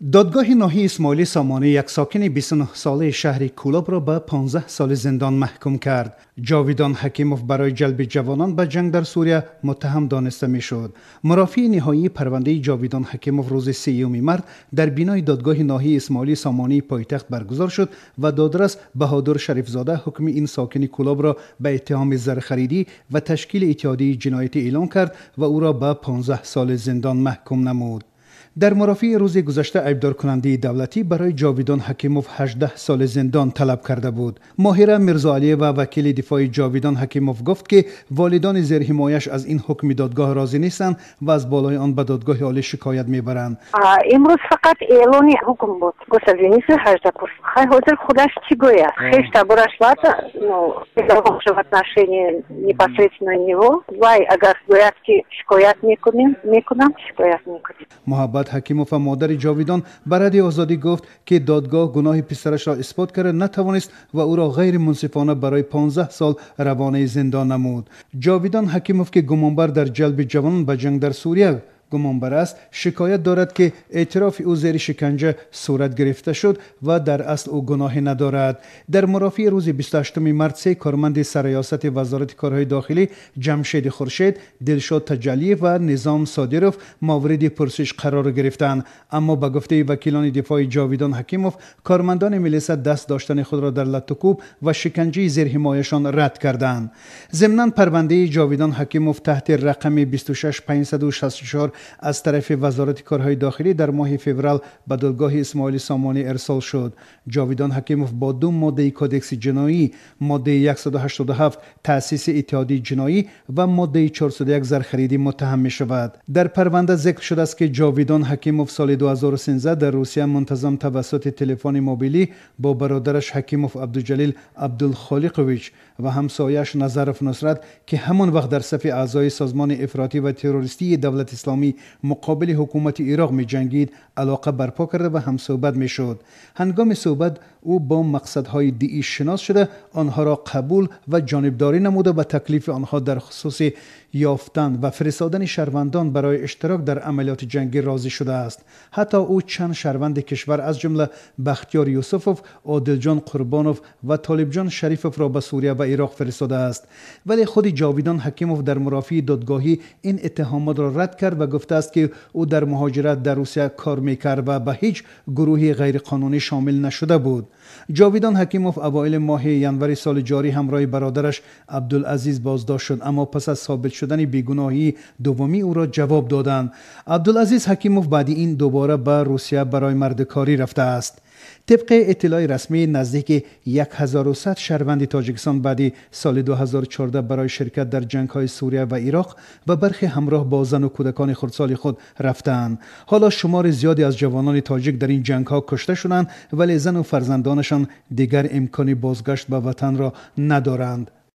دادگاه ناحیه اسماعیلی سامانی یک ساکن 29 ساله شهر کولاب را به 15 سال زندان محکوم کرد. جاویدان حکیموف برای جلب جوانان به جنگ در سوریه متهم دانسته میشد. مرافع نهایی پرونده جاویدان حکیموف روز 3 مارس در بینای دادگاه ناحیه اسماعیلی سامانی پایتخت برگزار شد و دادرس بهادر شریفزاده حکم این ساکن کولاب را به اتهام زرخریدی و تشکیل اتحادیه جنایتی اعلام کرد و او را به 15 سال زندان محکوم نمود. در مرافع روز گذشته ایبدار کننده دولتی برای جاویدان حکیموف 18 سال زندان طلب کرده بود. ماهره میرزاعلی و وکیل دفاع جاویدان حکیموف گفت که والدان زیر حمایش از این حکم دادگاه راضی نیستند و از بالای آن به دادگاه عالی شکایت میبرند. امروز فقط اعلان حکم بود. گسستگی 18 курс. Хай хотел خودش چی گوید. خیش تبرش باد. Ну, в отношении непосредственно него. Вай, اگر گوید که شکایت میکنم، شکایت میکنیم. محبت حکیموف مادر جاویدان به رادیو آزادی گفت که دادگاه گناه پسرش را اثبات کرده نتوانست و او را غیر منصفانه برای 15 سال روانه زندان نمود. جاویدان حکیموف که گمانبر در جلب جوانان به جنگ در سوریه گمانبر است، شکایت دارد که اعتراف او زیر شکنجه صورت گرفته شد و در اصل او گناهی ندارد. در مرافع روز 28 مارس سه کارمند سرریاست وزارت کارهای داخلی جمشید خورشید، دلشاد تجلیف و نظام صادروف مورد پرسش قرار گرفتند، اما به گفته وکیلان دفاع جاویدان حکیموف کارمندان ملیسا دست داشتن خود را در لطوکوب و شکنجه زیر حمایشان رد کردند. ضمناً پرونده جاویدان حکیموف تحت رقم 26564 از طرف وزارت کارهای داخلی در ماه فوریه به دادگاه اسماعیلی سامانی ارسال شد. جاویدان حکیموف با 2 ماده کدکس جنایی، ماده 187 تأسیس اتحادیه جنایی و ماده 401 زرخریدی متهم می شود. در پرونده ذکر شده است که جاویدان حکیموف سال 2013 در روسیه منتظم توسط تلفن موبیلی با برادرش حکیموف عبدالجلیل عبدالخالقویچ و همسایش نظرف نصرت که همان وقت در صف اعضای سازمان افراطی و تروریستی دولت اسلامی مقابل حکومت عراق می جنگید علاقه برپا کرده و هم صحبت می شد. هنگام صحبت او با مقصدهای دینی شناس شده آنها را قبول و جانبداری نموده و تکلیف آنها در خصوص یافتن و فرستادن شهروندان برای اشتراک در عملیات جنگی راضی شده است. حتی او چند شهروند کشور از جمله بختیار یوسفوف، عادل جان قربانوف و طالب جان شریفوف را به سوریه و عراق فرستاده است. ولی خود جاویدان حکیموف در مرافع دادگاهی این اتهامات را رد کرد و گفته است که او در مهاجرت در روسیه کار میکرد و به هیچ گروهی غیرقانونی شامل نشده بود. جاویدان حکیموف اوایل ماه ینوری سال جاری همراه برادرش عبدالعزیز بازداشت شد، اما پس از ثابت شدن بیگناهی دومی او را جواب دادند. عبدالعزیز حکیموف بعد این دوباره به روسیه برای مردکاری رفته است. طبق اطلاع رسمی نزدیک 1100 شهروند تاجیکستان بعد سال 2014 برای شرکت در جنگ‌های سوریه و عراق و برخی همراه با زن و کودکان خردسال خود رفتند. حالا شمار زیادی از جوانان تاجیک در این جنگ‌ها کشته شدند، ولی زن و فرزندانشان دیگر امکان بازگشت به وطن را ندارند.